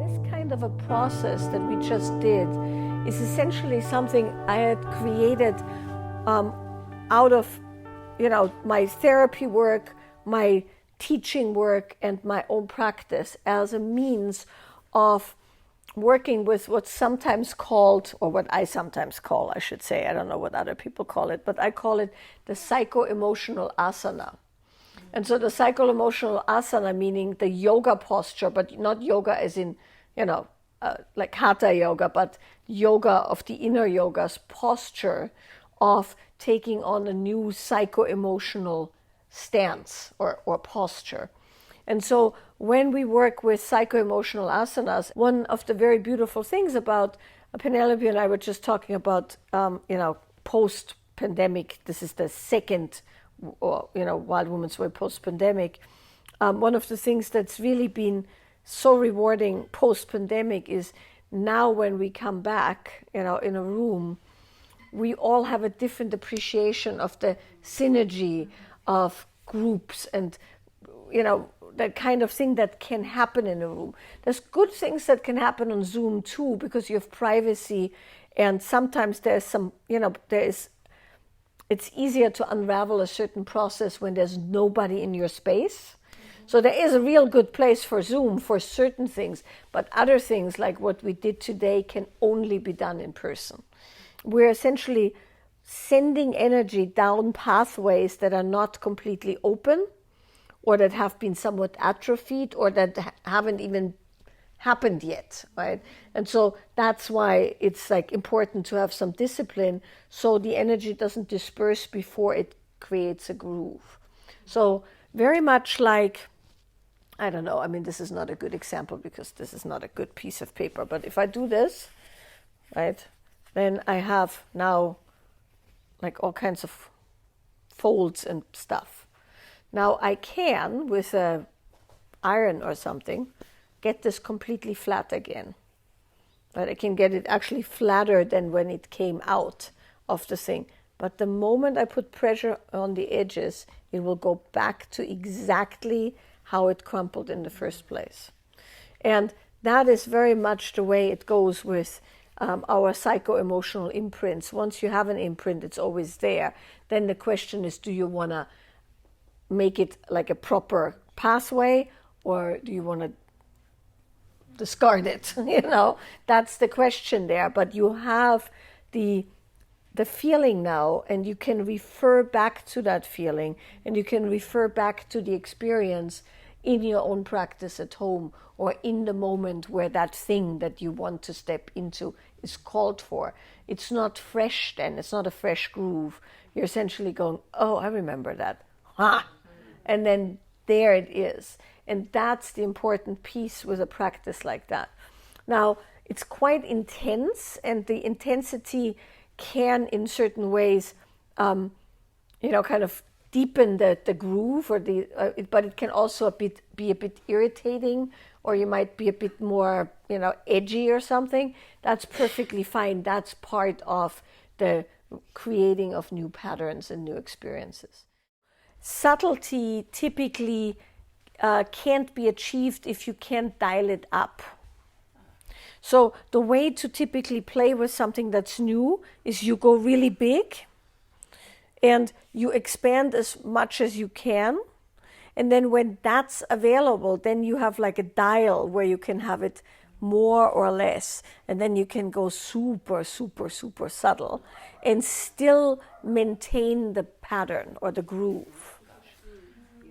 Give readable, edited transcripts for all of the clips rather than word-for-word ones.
This kind of a process that we just did is essentially something I had created out of, my therapy work, my teaching work, and my own practice as a means of working with what's sometimes called, or what I sometimes call, I should say, I don't know what other people call it, but I call it the psycho-emotional asana. And so the psycho-emotional asana, meaning the yoga posture, but not yoga as in, like hatha yoga, but yoga of the inner yoga's posture of taking on a new psycho-emotional stance or posture. And so when we work with psycho-emotional asanas, one of the very beautiful things about Penelope and I were just talking about, post-pandemic, this is the second, Wild Woman's Way post-pandemic. One of the things that's really been so rewarding post-pandemic is now when we come back, in a room, we all have a different appreciation of the synergy of groups and, that kind of thing that can happen in a room. There's good things that can happen on Zoom too, because you have privacy, and sometimes there's some, it's easier to unravel a certain process when there's nobody in your space. So there is a real good place for Zoom for certain things, but other things like what we did today can only be done in person. We're essentially sending energy down pathways that are not completely open, or that have been somewhat atrophied, or that haven't even happened yet, right? And so that's why it's important to have some discipline so the energy doesn't disperse before it creates a groove. So very much like, I don't know, this is not a good example because this is not a good piece of paper, but if I do this, right, then I have now all kinds of folds and stuff. Now I can, with a iron or something, get this completely flat again. But I can get it actually flatter than when it came out of the thing. But the moment I put pressure on the edges, it will go back to exactly how it crumpled in the first place. And that is very much the way it goes with our psycho-emotional imprints. Once you have an imprint, it's always there. Then the question is, do you want to make it like a proper pathway, or do you want to discard it? That's the question there. But you have the feeling now, and you can refer back to that feeling, and you can refer back to the experience in your own practice at home, or in the moment where that thing that you want to step into is called for. It's not fresh then, it's not a fresh groove. You're essentially going, oh, I remember that. Ha! And then there it is. And that's the important piece with a practice like that. Now, it's quite intense, and the intensity can, in certain ways, kind of deepen the groove, or but it can also be a bit irritating, or you might be a bit more, edgy or something. That's perfectly fine. That's part of the creating of new patterns and new experiences. Subtlety typically can't be achieved if you can't dial it up. So the way to typically play with something that's new is you go really big and you expand as much as you can. And then when that's available, then you have like a dial where you can have it more or less. And then you can go super, super, super subtle and still maintain the pattern or the groove,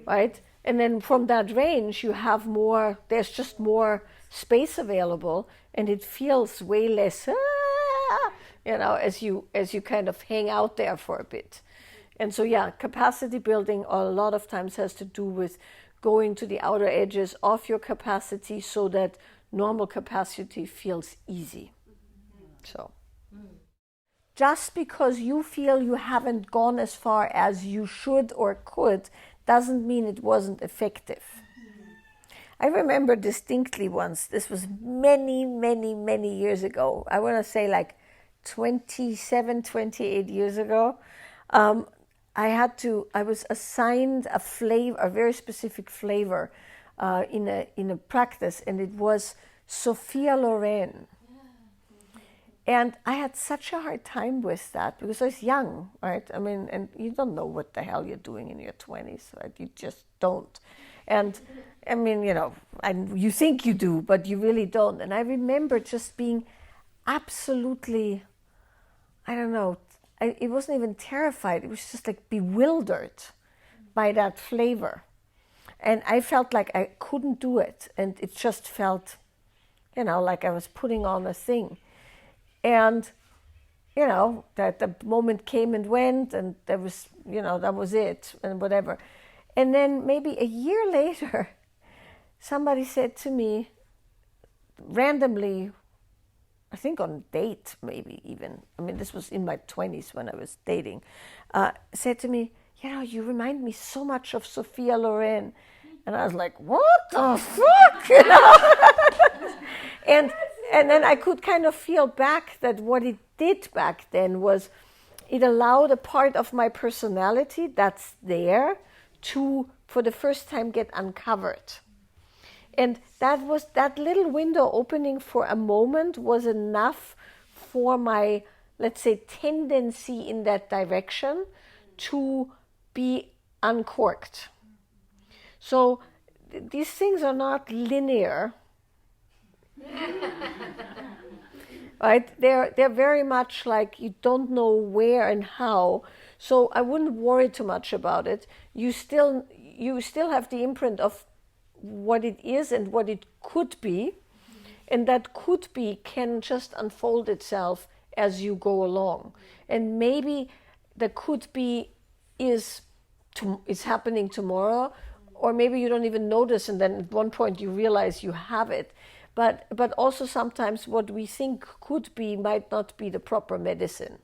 right? And then from that range, you have more, there's just more space available, and it feels way less, as you kind of hang out there for a bit. And so, capacity building a lot of times has to do with going to the outer edges of your capacity so that normal capacity feels easy. So, just because you feel you haven't gone as far as you should or could doesn't mean it wasn't effective. I remember distinctly once, this was many, many, many years ago. I want to say 27, 28 years ago. I was assigned a very specific flavor in a practice, and it was Sophia Loren. And I had such a hard time with that because I was young, right? I mean, and you don't know what the hell you're doing in your 20s, right? You just don't. And I mean, you know, and you think you do, but you really don't. And I remember just being absolutely, I don't know, it wasn't even terrified. It was just like bewildered by that flavor. And I felt like I couldn't do it. And it just felt, you know, like I was putting on a thing. And, you know, that the moment came and went, and there was, you know, that was it, and whatever. And then maybe a year later, somebody said to me, randomly, I think on a date maybe even, I mean, this was in my 20s when I was dating, said to me, you know, you remind me so much of Sophia Loren. And I was like, what the fuck? You know? And then I could kind of feel back that what it did back then was it allowed a part of my personality that's there to, for the first time, get uncovered. And that little window opening for a moment was enough for my, let's say, tendency in that direction to be uncorked. So these things are not linear. Right? They're very much like you don't know where and how. So I wouldn't worry too much about it. You still have the imprint of what it is and what it could be, and that could be can just unfold itself as you go along. And maybe the could be is happening tomorrow, or maybe you don't even notice, and then at one point you realize you have it. But also sometimes what we think could be might not be the proper medicine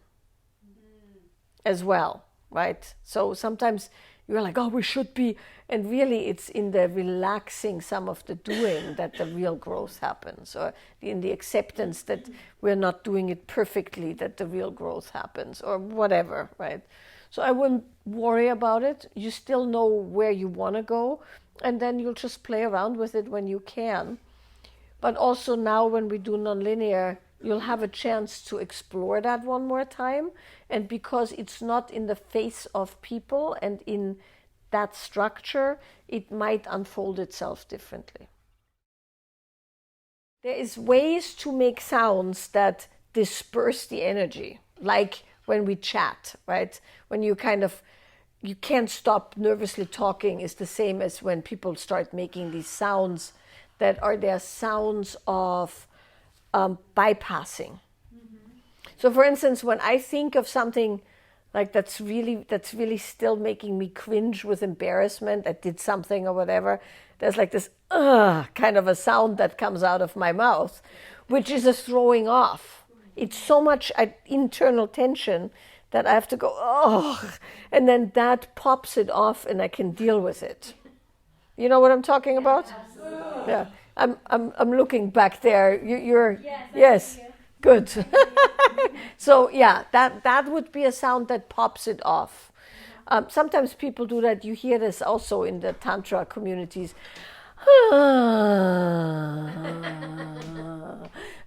as well, right? So sometimes you're like, oh, we should be, and really it's in the relaxing some of the doing that the real growth happens, or in the acceptance that we're not doing it perfectly that the real growth happens, or whatever, right? So I wouldn't worry about it. You still know where you want to go, and then you'll just play around with it when you can. But also now when we do nonlinear, you'll have a chance to explore that one more time. And because it's not in the face of people and in that structure, it might unfold itself differently. There is ways to make sounds that disperse the energy, like when we chat, right? When you can't stop nervously talking is the same as when people start making these sounds that are their sounds of bypassing. Mm-hmm. So for instance, when I think of something like that's really still making me cringe with embarrassment, I did something or whatever, there's like this kind of a sound that comes out of my mouth, which is a throwing off. It's so much internal tension that I have to go, oh, and then that pops it off and I can deal with it. You know what I'm talking about? Yeah, I'm looking back there. You're yes, good. So yeah, that would be a sound that pops it off. Sometimes people do that. You hear this also in the Tantra communities,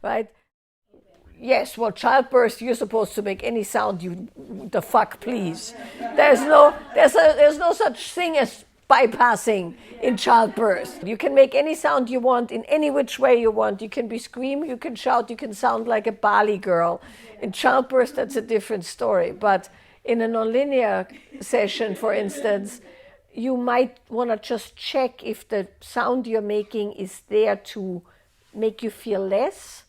right? Yes, well, childbirth, you're supposed to make any sound you the fuck please. There's no such thing as bypassing in childbirth. You can make any sound you want in any which way you want. You can scream, you can shout, you can sound like a Bali girl. In childbirth, that's a different story. But in a nonlinear session, for instance, you might want to just check if the sound you're making is there to make you feel less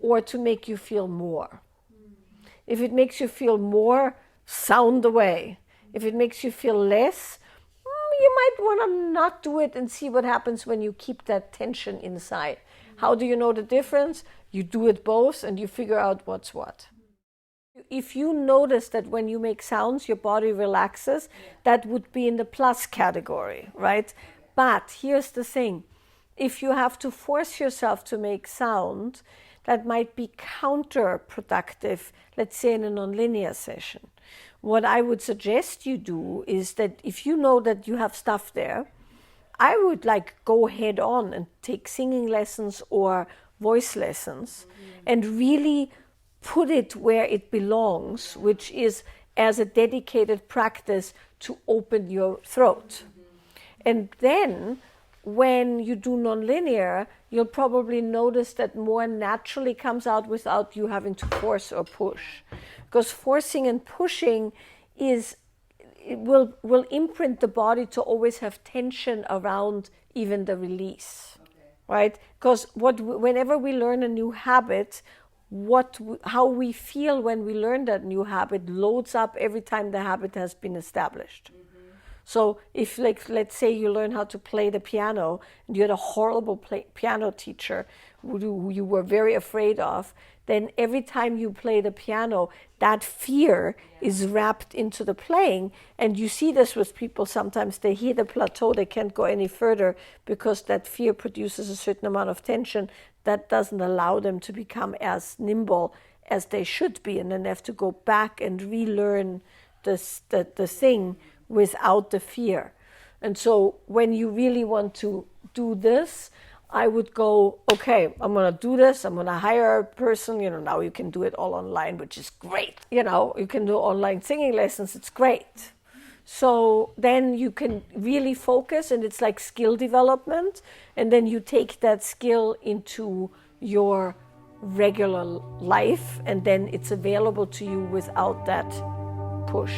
or to make you feel more. If it makes you feel more, sound away. If it makes you feel less, you might want to not do it and see what happens when you keep that tension inside. How do you know the difference? You do it both and you figure out what's what. If you notice that when you make sounds, your body relaxes, that would be in the plus category, right? But here's the thing. If you have to force yourself to make sound, that might be counterproductive, let's say in a nonlinear session. What I would suggest you do is that if you know that you have stuff there, I would like go head on and take singing lessons or voice lessons and really put it where it belongs, which is as a dedicated practice to open your throat. And then when you do nonlinear, you'll probably notice that more naturally comes out without you having to force or push. Because forcing and pushing will imprint the body to always have tension around even the release, right? Because whenever we learn a new habit, how we feel when we learn that new habit loads up every time the habit has been established. So if, like, let's say you learn how to play the piano and you had a horrible piano teacher who you were very afraid of, then every time you play the piano, that fear is wrapped into the playing. And you see this with people sometimes. They hit a plateau, they can't go any further because that fear produces a certain amount of tension that doesn't allow them to become as nimble as they should be. And then they have to go back and relearn the thing without the fear. And so when you really want to do this, I would go, okay, I'm going to do this. I'm going to hire a person. Now you can do it all online, which is great. You can do online singing lessons. It's great. So then you can really focus, and it's like skill development. And then you take that skill into your regular life, and then it's available to you without that push.